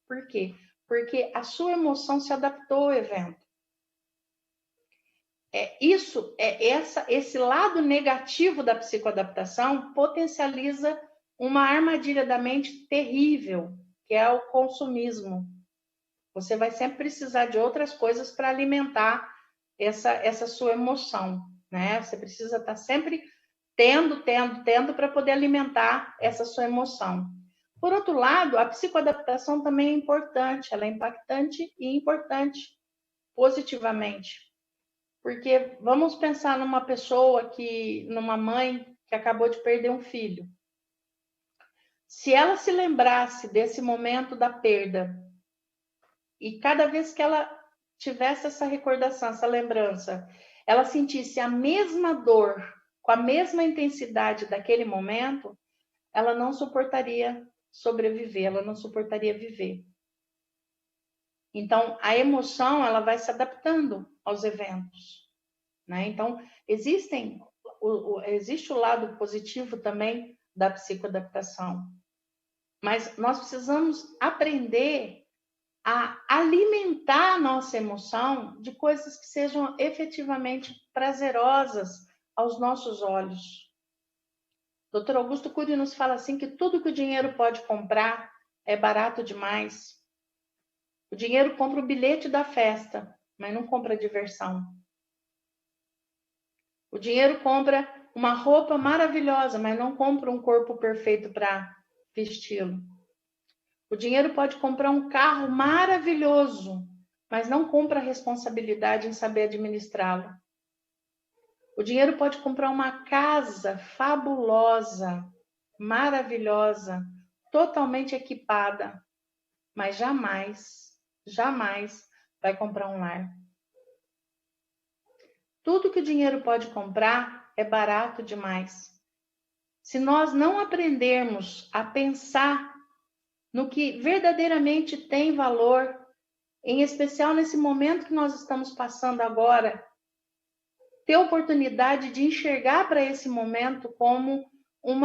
Por quê? Porque a sua emoção se adaptou ao evento. Esse lado negativo da psicoadaptação potencializa uma armadilha da mente terrível, que é o consumismo. Você vai sempre precisar de outras coisas para alimentar essa sua emoção, né? Você precisa estar sempre tendo para poder alimentar essa sua emoção. Por outro lado, a psicoadaptação também é importante, ela é impactante e importante positivamente. Porque vamos pensar numa pessoa numa mãe que acabou de perder um filho. Se ela se lembrasse desse momento da perda, e cada vez que ela tivesse essa recordação, essa lembrança, ela sentisse a mesma dor, com a mesma intensidade daquele momento, ela não suportaria sobreviver, ela não suportaria viver. Então, a emoção, ela vai se adaptando aos eventos, né? Então, existe o lado positivo também da psicoadaptação. Mas nós precisamos aprender a alimentar a nossa emoção de coisas que sejam efetivamente prazerosas aos nossos olhos. Dr. Augusto Cury nos fala assim que tudo que o dinheiro pode comprar é barato demais. O dinheiro compra o bilhete da festa, mas não compra a diversão. O dinheiro compra uma roupa maravilhosa, mas não compra um corpo perfeito para vesti-lo. O dinheiro pode comprar um carro maravilhoso, mas não compra a responsabilidade em saber administrá-lo. O dinheiro pode comprar uma casa fabulosa, maravilhosa, totalmente equipada, mas jamais vai comprar um lar. Tudo que o dinheiro pode comprar é barato demais. Se nós não aprendermos a pensar no que verdadeiramente tem valor, em especial nesse momento que nós estamos passando agora, ter oportunidade de enxergar para esse momento como um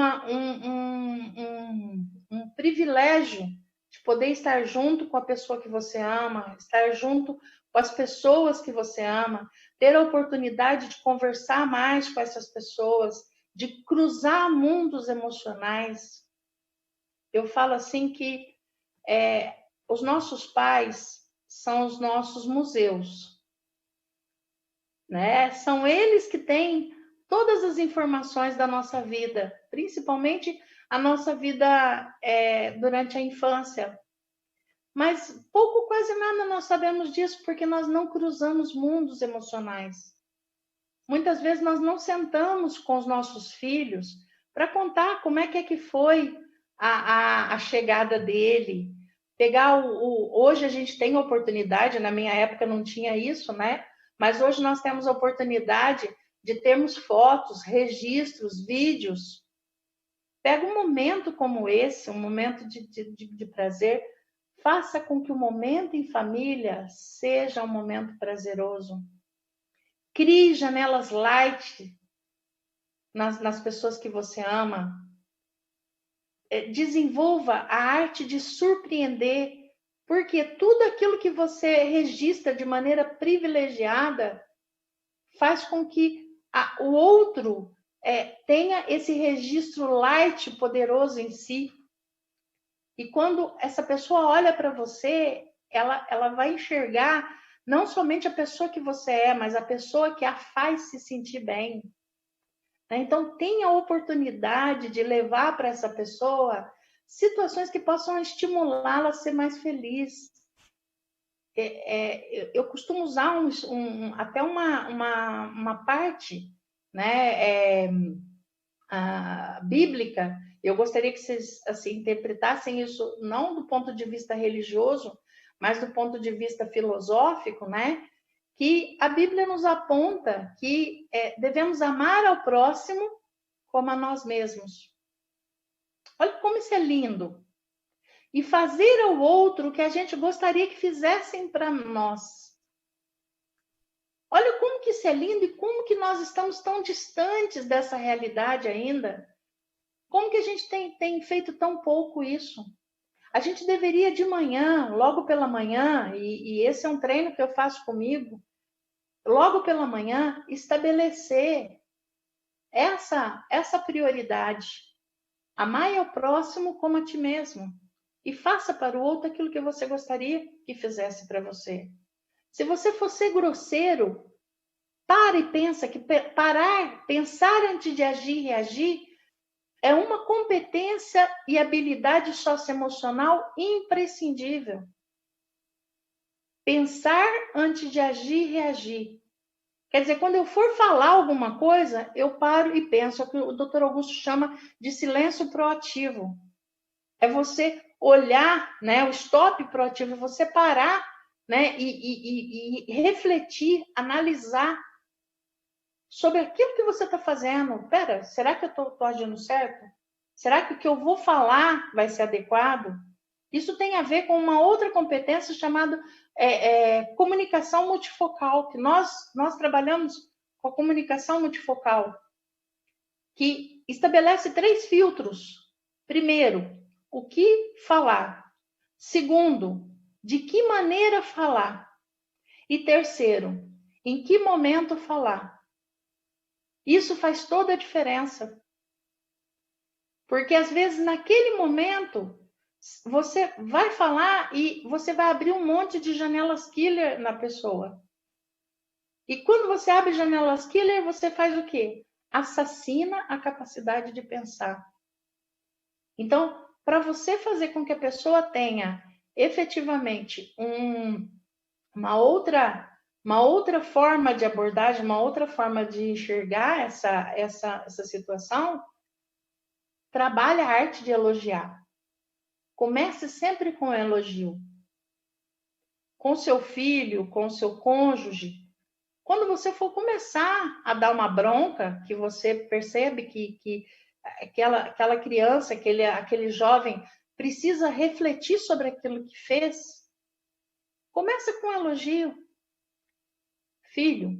privilégio de poder estar junto com a pessoa que você ama, estar junto com as pessoas que você ama, ter a oportunidade de conversar mais com essas pessoas, de cruzar mundos emocionais. Eu falo assim que os nossos pais são os nossos museus, né? São eles que têm todas as informações da nossa vida, principalmente a nossa vida durante a infância. Mas pouco, quase nada nós sabemos disso, porque nós não cruzamos mundos emocionais. Muitas vezes nós não sentamos com os nossos filhos para contar como é que foi a chegada dele. Hoje a gente tem oportunidade, na minha época não tinha isso, né? Mas hoje nós temos a oportunidade de termos fotos, registros, vídeos. Pega um momento como esse, um momento de prazer, faça com que o momento em família seja um momento prazeroso. Crie janelas light nas pessoas que você ama. Desenvolva a arte de surpreender, porque tudo aquilo que você registra de maneira privilegiada faz com que o outro tenha esse registro light poderoso em si. E quando essa pessoa olha para você, ela vai enxergar não somente a pessoa que você é, mas a pessoa que a faz se sentir bem. Então, tenha a oportunidade de levar para essa pessoa situações que possam estimulá-la a ser mais feliz. Eu costumo usar até uma parte, né, bíblica. Eu gostaria que vocês assim, interpretassem isso não do ponto de vista religioso, mas do ponto de vista filosófico, né? Que a Bíblia nos aponta que devemos amar ao próximo como a nós mesmos. Olha como isso é lindo. E fazer ao outro o que a gente gostaria que fizessem para nós. Olha como que isso é lindo e como que nós estamos tão distantes dessa realidade ainda. Como que a gente tem feito tão pouco isso? A gente deveria de manhã, logo pela manhã, e esse é um treino que eu faço comigo, logo pela manhã, estabelecer essa prioridade. Amar ao próximo como a ti mesmo. E faça para o outro aquilo que você gostaria que fizesse para você. Se você for ser grosseiro, para e pensa que pensar antes de agir e reagir, é uma competência e habilidade socioemocional imprescindível. Pensar antes de agir e reagir. Quer dizer, quando eu for falar alguma coisa, eu paro e penso, é o que o Dr. Augusto chama de silêncio proativo. é você olhar, né? O stop proativo, você parar, né? E refletir, analisar sobre aquilo que você está fazendo. Pera, será que eu estou agindo certo? Será que o que eu vou falar vai ser adequado? Isso tem a ver com uma outra competência chamada comunicação multifocal, que nós trabalhamos com a comunicação multifocal, que estabelece 3 filtros. Primeiro, o que falar. Segundo, de que maneira falar. E terceiro, em que momento falar. Isso faz toda a diferença. Porque, às vezes, naquele momento, você vai falar e você vai abrir um monte de janelas killer na pessoa. E quando você abre janelas killer, você faz o quê? Assassina a capacidade de pensar. Então, para você fazer com que a pessoa tenha efetivamente uma outra forma de abordagem, uma outra forma de enxergar essa situação, trabalhe a arte de elogiar. Comece sempre com o elogio. Com seu filho, com seu cônjuge. Quando você for começar a dar uma bronca, que você percebe que aquela criança, aquele jovem precisa refletir sobre aquilo que fez, começa com um elogio. Filho,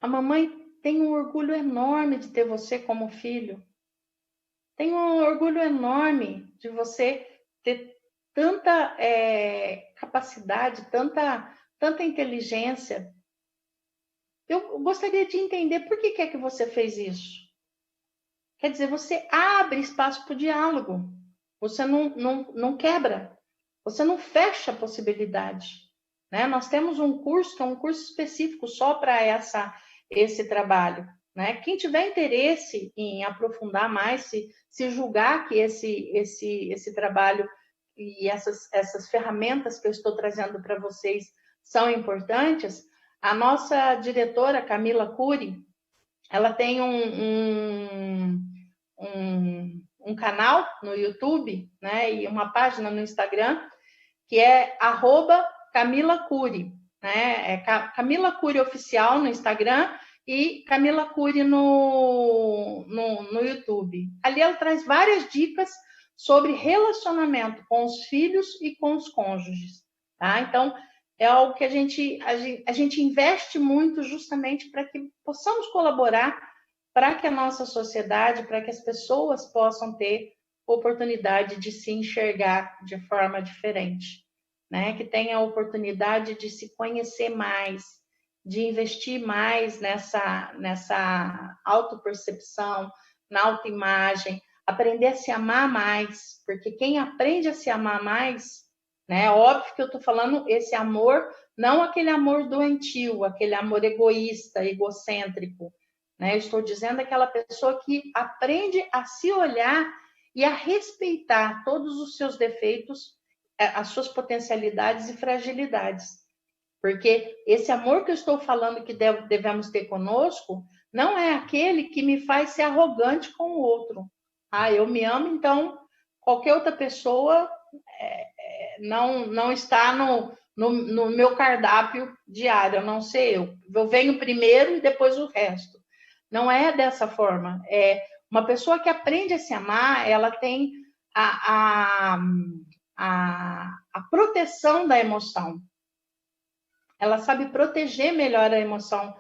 a mamãe tem um orgulho enorme de ter você como filho. Tem um orgulho enorme de você ter tanta capacidade, tanta inteligência. Eu gostaria de entender por que é que você fez isso. Quer dizer, você abre espaço para o diálogo. Você não quebra. Você não fecha a possibilidade. Né? Nós temos um curso que é um curso específico só para esse trabalho. Né? Quem tiver interesse em aprofundar mais, se julgar que esse trabalho e essas ferramentas que eu estou trazendo para vocês são importantes, a nossa diretora, Camila Cury, ela tem um canal no YouTube, né, e uma página no Instagram, que é @CamilaCury, né? É Camila Cury Oficial no Instagram e Camila Cury no YouTube. Ali ela traz várias dicas sobre relacionamento com os filhos e com os cônjuges. Tá? Então, é algo que a gente investe muito justamente para que possamos colaborar para que a nossa sociedade, para que as pessoas possam ter oportunidade de se enxergar de forma diferente, né? Que tenha a oportunidade de se conhecer mais, de investir mais nessa autopercepção, na autoimagem, aprender a se amar mais, porque quem aprende a se amar mais, né? Óbvio que eu estou falando esse amor, não aquele amor doentio, aquele amor egoísta, egocêntrico, né? Eu estou dizendo aquela pessoa que aprende a se olhar e a respeitar todos os seus defeitos, as suas potencialidades e fragilidades. Porque esse amor que eu estou falando que devemos ter conosco, não é aquele que me faz ser arrogante com o outro. Ah, eu me amo, então qualquer outra pessoa não está no meu cardápio diário, a não ser eu. Eu venho primeiro e depois o resto. Não é dessa forma. É uma pessoa que aprende a se amar, ela tem a proteção da emoção. Ela sabe proteger melhor a emoção,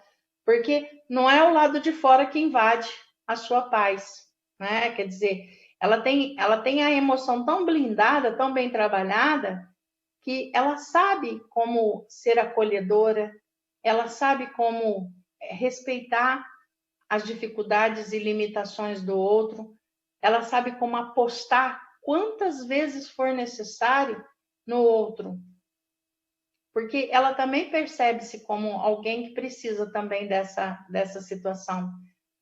porque não é o lado de fora que invade a sua paz, né? Quer dizer, ela tem a emoção tão blindada, tão bem trabalhada, que ela sabe como ser acolhedora, ela sabe como respeitar as dificuldades e limitações do outro, ela sabe como apostar quantas vezes for necessário no outro, porque ela também percebe-se como alguém que precisa também dessa situação,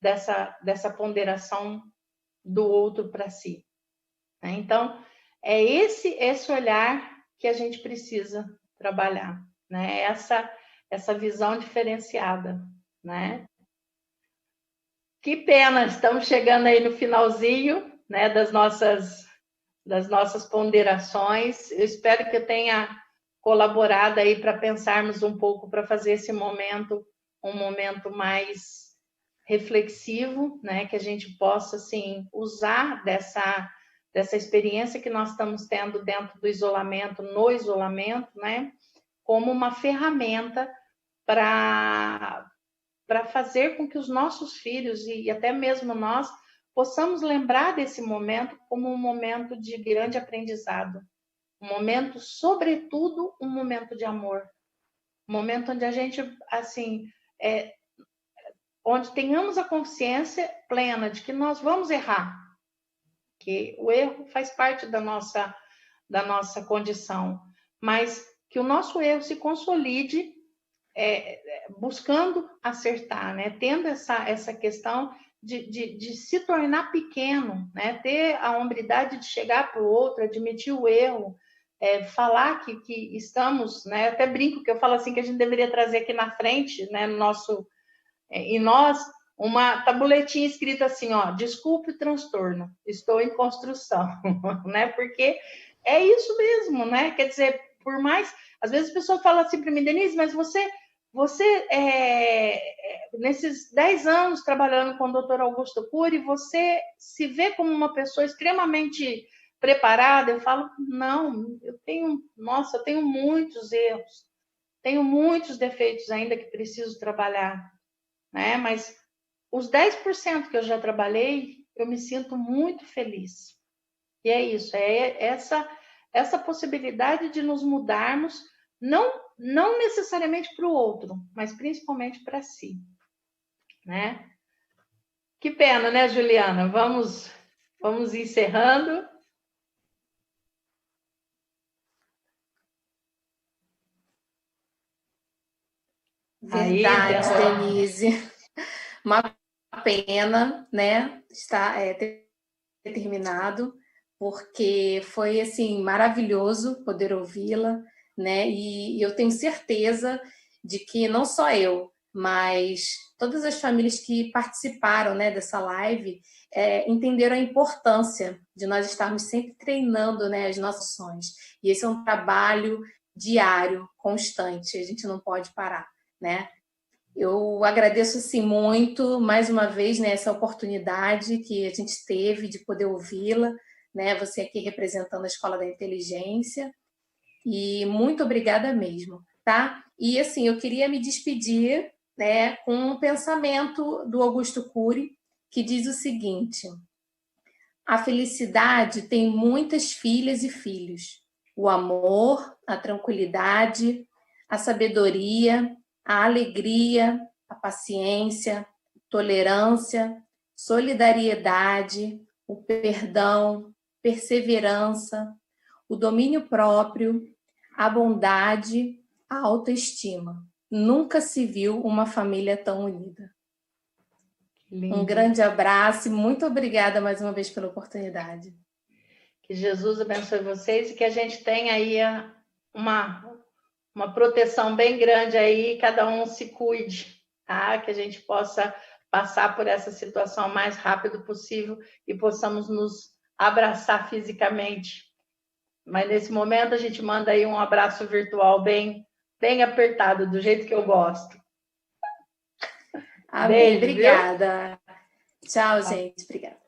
dessa ponderação do outro para si. Então, é esse olhar que a gente precisa trabalhar, né? Essa visão diferenciada, né? Que pena, estamos chegando aí no finalzinho, né, das nossas das nossas ponderações. Eu espero que eu tenha colaborado aí para pensarmos um pouco, para fazer esse momento um momento mais reflexivo, né? Que a gente possa, assim, usar dessa experiência que nós estamos tendo dentro do isolamento, no isolamento, né? Como uma ferramenta para fazer com que os nossos filhos e até mesmo nós possamos lembrar desse momento como um momento de grande aprendizado, um momento, sobretudo, um momento de amor, um momento onde a gente, assim, onde tenhamos a consciência plena de que nós vamos errar, que o erro faz parte da nossa condição, mas que o nosso erro se consolide buscando acertar, né? Tendo essa questão de se tornar pequeno, né? Ter a hombridade de chegar para o outro, admitir o erro, falar que estamos, né? Até brinco que eu falo assim que a gente deveria trazer aqui na frente, né? No nosso, em nós, uma tabuletinha escrita assim, ó, desculpe o transtorno, estou em construção, né? Porque é isso mesmo, né? Quer dizer, por mais, às vezes a pessoa fala assim para mim, Denise, mas você nesses 10 anos trabalhando com o Dr. Augusto Cury, você se vê como uma pessoa extremamente preparada? Eu falo, não, eu tenho muitos erros, tenho muitos defeitos ainda que preciso trabalhar, né? Mas os 10% que eu já trabalhei, eu me sinto muito feliz. E é isso, essa possibilidade de nos mudarmos, não necessariamente para o outro, mas principalmente para si, né? Que pena, né, Juliana? Vamos encerrando. Verdade, Denise. Uma pena, né, ter terminado, porque foi, assim, maravilhoso poder ouvi-la, né, e eu tenho certeza de que não só eu, mas todas as famílias que participaram, né, dessa live entenderam a importância de nós estarmos sempre treinando, né, as nossas ações. E esse é um trabalho diário, constante, a gente não pode parar, né? Eu agradeço, assim, muito, mais uma vez, né, essa oportunidade que a gente teve de poder ouvi-la, né, você aqui representando a Escola da Inteligência, e muito obrigada mesmo, tá? E, assim, eu queria me despedir, né, com um pensamento do Augusto Cury, que diz o seguinte: a felicidade tem muitas filhas e filhos. O amor, a tranquilidade, a sabedoria, a alegria, a paciência, tolerância, solidariedade, o perdão, perseverança, o domínio próprio, a bondade, a autoestima. Nunca se viu uma família tão unida. Lindo. Um grande abraço e muito obrigada mais uma vez pela oportunidade. Que Jesus abençoe vocês e que a gente tenha aí uma proteção bem grande aí, cada um se cuide, tá? Que a gente possa passar por essa situação o mais rápido possível e possamos nos abraçar fisicamente. Mas nesse momento a gente manda aí um abraço virtual bem apertado, do jeito que eu gosto. Amém. Beijo, obrigada. Viu? Tchau, gente. Obrigada.